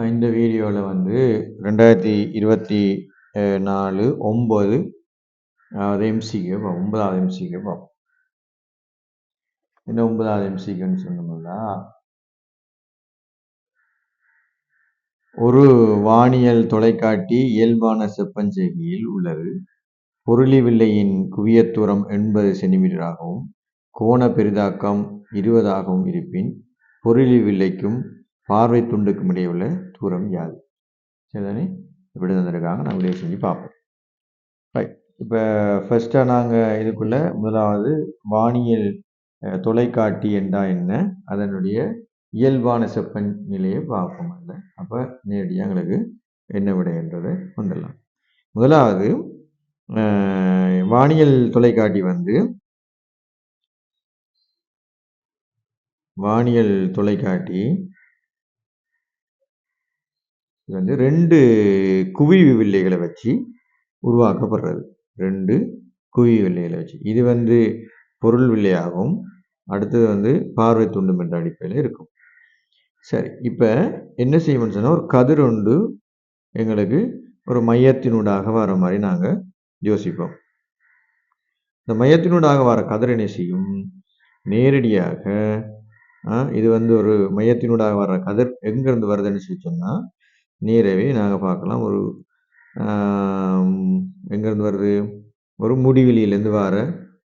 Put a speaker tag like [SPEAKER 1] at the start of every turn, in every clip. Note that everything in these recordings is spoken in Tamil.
[SPEAKER 1] இந்த வீடியோவில் வந்து 2024 9 எம்சிக்கு பார்ப்போம். 9வது எம்சிக்கு பார்ப்போம். என்ன 9வது எம்சிக்குன்னு சொன்னோம்னா, ஒரு வானியல் தொலைக்காட்டி இயல்பான செப்பஞ்செய்கையில் உள்ளது. பொருளி வில்லையின் குவியத்தூரம் 80 சென்டிமீட்டராகவும் கோண பெரிதாக்கம் 20 ஆகவும் இருப்பின் பொருளி வில்லைக்கும் பார்வை துண்டுக்கும் இடையே உள்ள தூரம் யாது? சரிதானே? இப்படி தந்திருக்காங்க. நம்மளே செஞ்சு பார்ப்போம். ரைட். இப்போ ஃபர்ஸ்ட்டாக நாங்கள் இதுக்குள்ள முதலாவது வானியல் தொலைக்காட்டி என்றா என்ன, அதனுடைய இயல்பான செப்பன் நிலையை பார்ப்போம். இல்லை அப்போ நேரடியாக எங்களுக்கு என்ன விடைன்றதை வந்துடலாம். முதலாவது வானியல் தொலைக்காட்டி வந்து வந்து 2 குவிவு வில்லைகளை வச்சு உருவாக்கப்படுறது. 2 குவிவு வில்லைகளை வச்சு. இது வந்து பொருள் வில்லையாகவும் அடுத்தது வந்து பார்வை துண்டும் என்ற அடிப்படையில் இருக்கும். சரி, இப்போ என்ன செய்யணும்னு சொன்னால், ஒரு கதிர் ஒன்று எங்களுக்கு ஒரு மையத்தினூடாக வர மாதிரி நாங்கள் யோசிப்போம். இந்த மையத்தினூடாக வர கதிர் என்ன செய்யும்? நேரடியாக இது வந்து ஒரு மையத்தினூடாக வர கதிர் எங்கேருந்து வருதுன்னு சொல்லி சொன்னால், நேரவே நாங்கள் பார்க்கலாம். ஒரு எங்கேருந்து வருது? ஒரு முடிவெளியிலேருந்து வர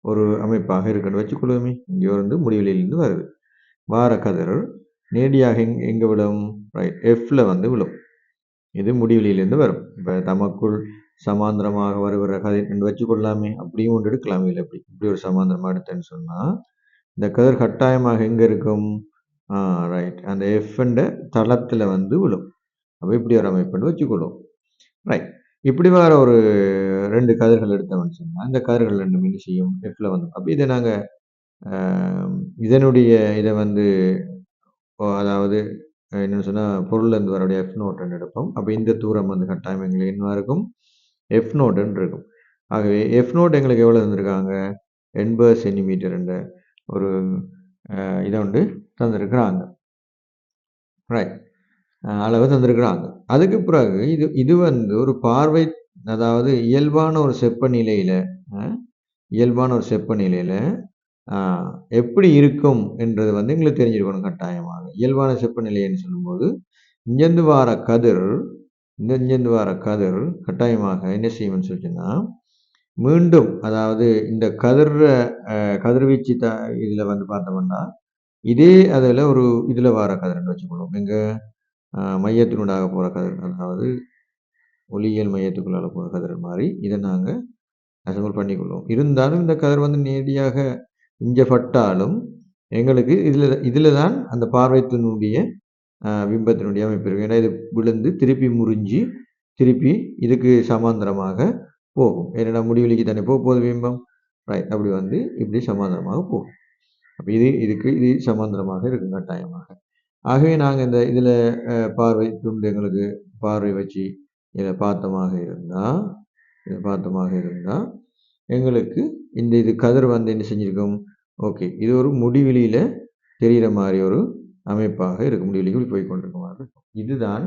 [SPEAKER 1] ஒரு அமைப்பாக இருக்குன்னு வச்சுக்கொள்ளுமே. இங்கே வந்து முடிவெளியிலேருந்து வருது. வார கதிர் நேரடியாக எங்கே விழும்? ரைட், எஃப்ல வந்து விழும். இது முடிவெளியிலேருந்து வரும். இப்போ தமக்குள் சமாந்திரமாக வருகிற கதிர் என்று வச்சுக்கொள்ளாமே. அப்படியும் ஒன்று எடுக்கலாம். இல்லை இப்படி ஒரு சமாந்திரமாக எடுத்தேன்னு சொன்னால், இந்த கதிர் கட்டாயமாக எங்கே இருக்கும்? ரைட், அந்த எஃப்ன்ற தளத்தில் வந்து விழும். அப்போ இப்படி ஒரு அமைப்புன்னு வச்சுக்கொள்ளும். ரைட், இப்படி வர ஒரு 2 கதிர்கள் எடுத்தோம்னு சொன்னால், இந்த கதிர்கள் 2 என்ன செய்யும்? எஃப்ல வந்து அப்போ இதை நாங்கள் இதனுடைய இதை வந்து அதாவது என்னென்னு சொன்னால், பொருள்லேருந்து வரக்கூடிய எஃப் நோட்டுன்னு எடுப்போம். அப்போ இந்த தூரம் வந்து கட்டாயம் எங்களுக்கு என்ன இருக்கும்? எஃப் நோட்டுன்னு இருக்கும். ஆகவே எஃப் நோட் எங்களுக்கு எவ்வளோ தந்திருக்காங்க? 80 சென்டிமீட்டர் என்ற ஒரு இதை வந்து தந்திருக்கிறாங்க. ரைட், அளவு தந்திருக்கிறாங்க. அதுக்கு பிறகு இது வந்து ஒரு பார்வை, அதாவது இயல்பான ஒரு செப்ப நிலையில் எப்படி இருக்கும் என்றது வந்து எங்களுக்கு தெரிஞ்சிருக்கணும் கட்டாயமாக. இயல்பான செப்பநிலைன்னு சொல்லும்போது இங்கேருந்து வார கதிர் கட்டாயமாக என்ன செய்யும்னு சொல்லிச்சுன்னா, மீண்டும் அதாவது இந்த கதிர்வீச்சு இதில் வந்து பார்த்தோம்னா, இதே அதில் ஒரு இதில் வார கதிர்ன்னு வச்சுக்கணும். எங்கள் மையத்தினூடாக போகிற கதிர், அதாவது ஒளியியல் மையத்துக்குள்ளால் போகிற கதிர் மாதிரி இதை நாங்கள் அசம்பிள் பண்ணிக்கொள்வோம். இருந்தாலும் இந்த கதிர் வந்து நேரடியாக இங்கே பட்டாலும் எங்களுக்கு இதில் தான் அந்த பார்வைத்தினுடைய பிம்பத்தினுடைய அமைப்பு இருக்கும். ஏன்னா இது விழுந்து திருப்பி முறிஞ்சி திருப்பி இதுக்கு சமாந்தரமாக போகும். ஏன்னா முடிவெளிக்கு தானே போகுது பிம்பம். ரைட், அப்படி வந்து இப்படி சமாந்தரமாக போகும். அப்போ இது சமாந்தரமாக இருக்கும் கட்டாயமாக. ஆகவே நாங்கள் இந்த இதில் பார்வை துண்டு எங்களுக்கு பார்வை வச்சு இதை பார்த்தமாக இருந்தால் எங்களுக்கு இது கதிர் வந்து என்ன செஞ்சிருக்கும்? ஓகே, இது ஒரு முடிவெளியில் தெரிகிற மாதிரி ஒரு அமைப்பாக இருக்கும். முடிவெளிக்கு போய் கொண்டிருக்க மாதிரி இருக்கும். இதுதான்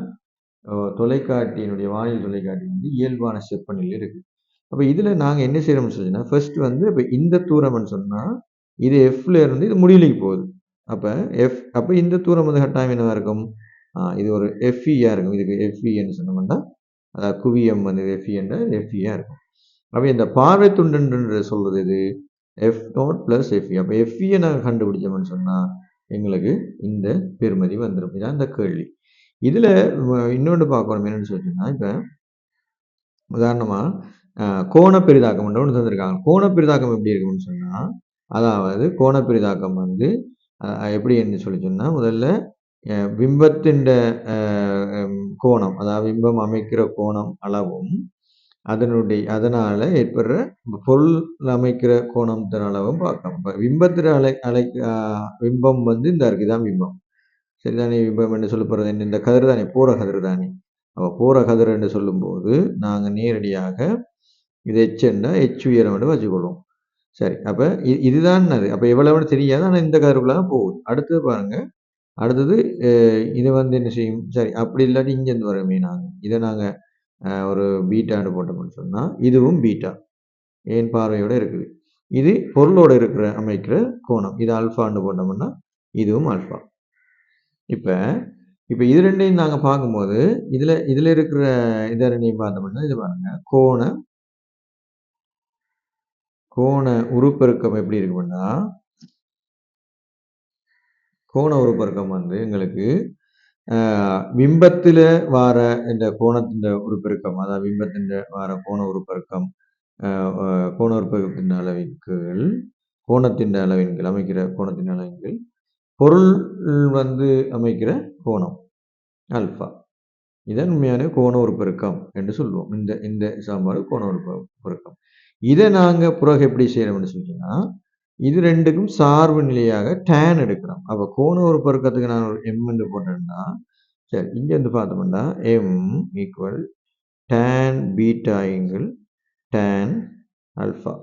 [SPEAKER 1] தொலைக்காட்டியினுடைய வானியல் தொலைக்காட்டி வந்து இயல்பான செப்பநிலையில் இருக்குது. அப்போ இதில் நாங்கள் என்ன செய்யறோம்னு சொன்னால், ஃபர்ஸ்ட் வந்து இப்போ இந்த தூரம்னு சொன்னால் இது எஃப்ல இருந்து இது முடிவெளிக்கு போகுது. அப்போ இந்த தூரம் வந்து கட்டாயம் என்னவா இருக்கும்? இது ஒரு எஃப்இயா இருக்கும். இதுக்கு எஃப்இன்னு சொன்னோம்னா, அதாவது குவியம் வந்து எஃப்இன்ற எஃப்இயா இருக்கும். அப்போ இந்த பார்வை துண்டுன்ற சொல்றது இது எஃப் நோட் பிளஸ் எஃப்இ. அப்போ எஃப்இயை நாங்கள் கண்டுபிடிச்சோம்னு சொன்னால் எங்களுக்கு இந்த பெருமதி வந்துடும். இதான் இந்த கேள்வி. இதில் இன்னொன்று பார்க்கணும் என்னென்னு சொல்லிட்டுன்னா, இப்போ உதாரணமாக கோண பெரிதாக்கம் ஒன்று தந்திருக்காங்க. கோண பெரிதாக்கம் எப்படி இருக்குன்னு சொன்னால், அதாவது கோண பெரிதாக்கம் வந்து எப்படி என்று சொல்லி சொன்னால், முதல்ல பிம்பத்தின் கோணம், அதாவது பிம்பம் அமைக்கிற கோணம் அளவும் அதனால ஏற்படுற பொருள் அமைக்கிற கோணத்தின் அளவும் பார்க்கலாம். இப்போ பிம்பம் வந்து இந்த இருக்குதான் பிம்பம். சரிதானே? பிம்பம் என்று சொல்லப்படுறது என்ன? இந்த கதிர் தானே, போற கதிர் தானே. அப்போ போற கதிர் என்று சொல்லும்போது நாங்கள் நேரடியாக இது எச்ன்னா எச் உயரம் என்று வச்சுக்கொள்வோம். சரி, அப்போ இதுதான் அது. அப்போ எவ்வளவுன்னு தெரியாது, ஆனால் இந்த கதிர்க்குள்ள தான் போகுது. அடுத்தது பாருங்க, அடுத்தது இது வந்து என்ன செய்யும்? சரி அப்படி இல்லாட்டி இங்கேருந்து வர மீனாகும். இதை நாங்கள் ஒரு பீட்டான்னு போட்டோம்னு சொன்னால் இதுவும் பீட்டா என் பார்வையோட இருக்குது. இது பொருளோட இருக்கிற அமைக்கிற கோணம். இது ஆல்ஃபான்னு போட்டோம்னா இதுவும் ஆல்ஃபா. இப்போ இப்போ இது ரெண்டையும் நாங்கள் பார்க்கும்போது இதில் இருக்கிற இதை ரெண்டையும் பார்த்தோம்னா இது பாருங்க கோண உருப்பெருக்கம் எப்படி இருக்குன்னா கோண உருப்பெருக்கம் வந்து எங்களுக்கு பிம்பத்தில் வார இந்த கோணத்தின் உருப்பெருக்கம் அதாவது பிம்பத்தின் வார கோண உருப்பெருக்கம் கோண உருப்பெருக்கத்தின் அளவின்கள் கோணத்தின் அளவின்கள் அமைக்கிற கோணத்தின் அளவின்கள் பொருள் வந்து அமைக்கிற கோணம் ஆல்ஃபா. இதன் உண்மையான கோண உருப்பெருக்கம் என்று சொல்லுவோம். இந்த சாம்பாடு கோண உருப்பெருக்கம். இதை நாங்கள் பிறகு எப்படி செய்யறோம்னு சொன்னீங்கன்னா இது ரெண்டுக்கும் சார்பு நிலையாக tan எடுக்கிறோம். அப்போ கோண உருப்பெருக்கத்துக்கு நான் ஒரு m என்று போட்டேன்னா சரி இங்கே வந்து பார்த்தோம்னா m ஈக்குவல் tan பீட்டா எங்கள் tan ஆல்ஃபா.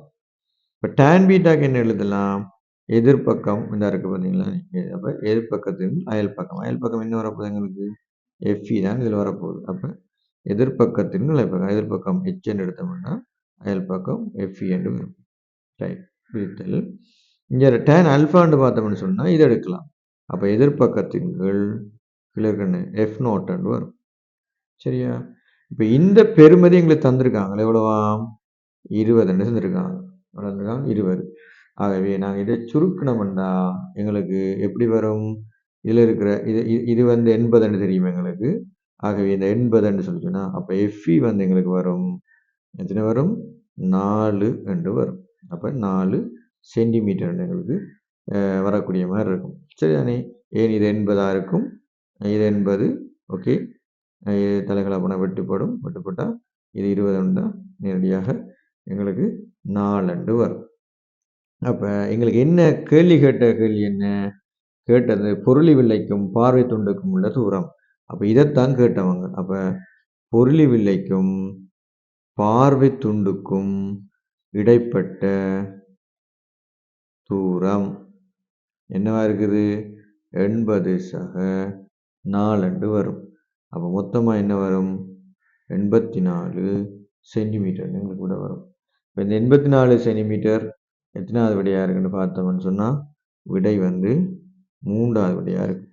[SPEAKER 1] இப்போ tan பீட்டாக்கு என்ன எழுதலாம்? எதிர்பக்கம் இந்த இருக்கு பார்த்தீங்களா? அப்போ எதிர்பக்கத்தின் அயல் பக்கம் என்ன வரப்போகுது எங்களுக்கு? எஃப்இ தான் இதில் வரப்போகுது. அப்போ எதிர்பக்கத்தின் அயல்பக்கம் எதிர்பக்கம் ஹெச்ன்னு எடுத்தோம்னா அயல் பக்கம் எஃப்இ என்று வரும். ரைட் பிரித்தல். இங்கே tan ஆல்ஃபான்னு பார்த்தோம்னு சொன்னால் இதை எடுக்கலாம். அப்போ எதிர்பக்கத்தின் கிளர்கண்ணு எஃப் நோட்டுன்னு வரும். சரியா? இப்போ இந்த பெருமதி எங்களுக்கு தந்திருக்காங்க எவ்வளவாம்? 20 தந்திருக்காங்க. 20. ஆகவே நாங்கள் இதை சுருக்கணும்னா எங்களுக்கு எப்படி வரும்? இதில் இருக்கிற இது வந்து 80 தெரியும் எங்களுக்கு. ஆகவே இந்த 80 சொல்லிச்சுன்னா அப்போ எஃப்இ வந்து எங்களுக்கு வரும் எத்தனை வரும்? 4 என்று வரும். அப்போ 4 சென்டிமீட்டர் எங்களுக்கு வரக்கூடிய மாதிரி இருக்கும். சரிதானே? ஏன் இது 80 இருக்கும், இது 80. ஓகே, தலைகளாக வெட்டுப்பட்டால் இது 20 நேரடியாக எங்களுக்கு 4 வரும். அப்போ எங்களுக்கு என்ன கேள்வி என்ன கேட்டது? பொருளி வில்லைக்கும் பார்வை துண்டுக்கும் உள்ள தூரம். அப்போ இதைத்தான் கேட்டவங்க. அப்போ பொருளி வில்லைக்கும் பார்வை துண்டுக்கும் இடைப்பட்ட தூரம் என்னவா இருக்குது? 80/4 வரும். அப்போ மொத்தமாக என்ன வரும்? 84 சென்டிமீட்டர் எங்களுக்கு கூட வரும். இப்போ இந்த 84 சென்டிமீட்டர் எத்தனாவது விடையாக இருக்குன்னு பார்த்தோம்னு சொன்னால் விடை வந்து 3வது விடையாக இருக்குது.